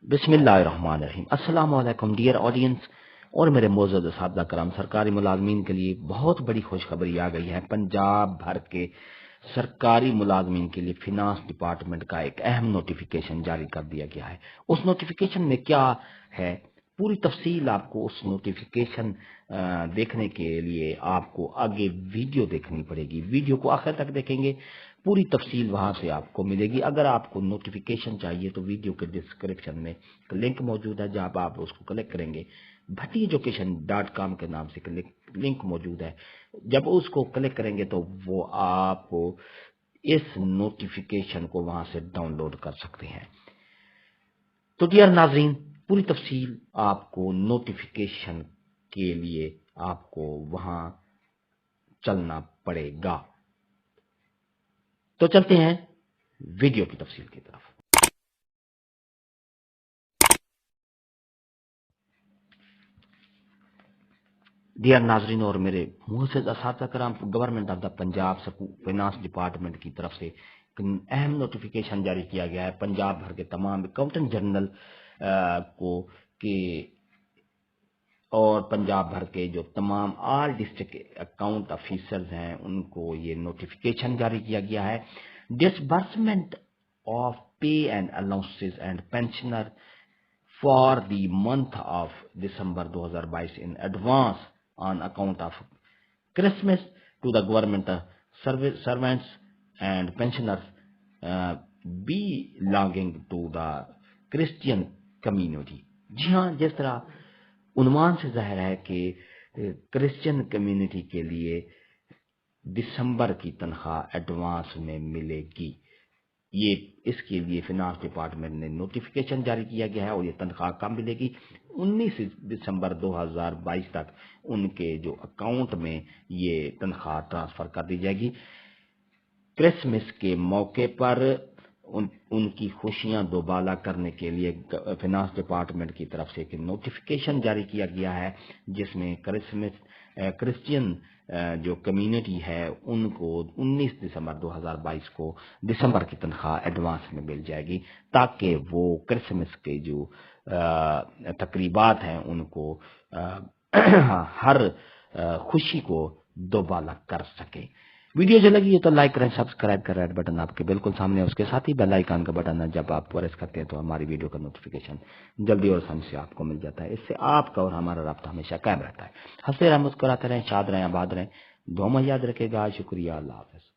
बिस्मिल्लाहिर्रहमानिर्रहीम। अस्सलाम वालेकुम डियर ऑडियंस और मेरे मोअज़्ज़ज़ असहाब करम। सरकारी मुलाजमीन के लिए बहुत बड़ी खुशखबरी आ गई है। पंजाब भर के सरकारी मुलाजमीन के लिए फिनांस डिपार्टमेंट का एक अहम नोटिफिकेशन जारी कर दिया गया है। उस नोटिफिकेशन में क्या है, पूरी तफसील आपको उस नोटिफिकेशन देखने के लिए आपको आगे वीडियो देखनी पड़ेगी। वीडियो को आखिर तक देखेंगे, पूरी तफसील वहां से आपको मिलेगी। अगर आपको नोटिफिकेशन चाहिए तो वीडियो के डिस्क्रिप्शन में लिंक मौजूद है, जहां आप उसको क्लिक करेंगे bhatti.com के नाम से लिंक मौजूद है। जब उसको क्लिक करेंगे तो वो आप इस नोटिफिकेशन को वहां से डाउनलोड कर सकते हैं। तो डियर नाजरीन, पूरी तफसील आपको नोटिफिकेशन के लिए आपको वहां चलना पड़ेगा। तो चलते हैं वीडियो की तफसील की तरफ। डियर नाजरीन और मेरे मुअज़्ज़ज़ असातिज़ा कराम, government of the Punjab finance department की तरफ से अहम नोटिफिकेशन जारी किया गया है। पंजाब भर के तमाम अकाउंटेंट जनरल को के और पंजाब भर के जो तमाम ऑल डिस्ट्रिक्ट अकाउंट ऑफिसर्स हैं उनको ये नोटिफिकेशन जारी किया गया है। डिसबर्समेंट ऑफ पे and allowances and pensioner for the month of December 2022 in advance on account of Christmas to the government servants and pensioners belonging to the Christian community। जी हाँ, जिस तरह उन्वान से जाहिर है कि क्रिश्चियन कम्युनिटी के लिए दिसंबर की तनख्वाह एडवांस में मिलेगी। ये इसके लिए फिनांस डिपार्टमेंट ने नोटिफिकेशन जारी किया गया है और ये तनख्वाह कब मिलेगी? 19 दिसंबर 2022 तक उनके जो अकाउंट में ये तनख्वाह ट्रांसफर कर दी जाएगी। क्रिसमस के मौके पर उनकी खुशियां दोबाला करने के लिए फिनांस डिपार्टमेंट की तरफ से एक नोटिफिकेशन जारी किया गया है, जिसमें क्रिश्चियन जो कम्युनिटी है उनको 19 दिसंबर 2022 को दिसंबर की तनख्वाह एडवांस में मिल जाएगी, ताकि वो क्रिसमस के जो तकरीबात हैं उनको हर खुशी को दोबाला कर सके। वीडियो जो लगी है तो लाइक करें, सब्सक्राइब करें, रेड बटन आपके बिल्कुल सामने है, उसके साथ ही बेल आइकन का बटन है। जब आप प्रेस करते हैं तो हमारी वीडियो का नोटिफिकेशन जल्दी और आसानी से आपको मिल जाता है। इससे आपका और हमारा राब्ता हमेशा कायम रहता है। हंसते रहें, मुस्कुराते रहें, शाद रहें, आबाद रहें। दुआ में याद रखेगा। शुक्रिया। अल्लाह हाफ़िज़।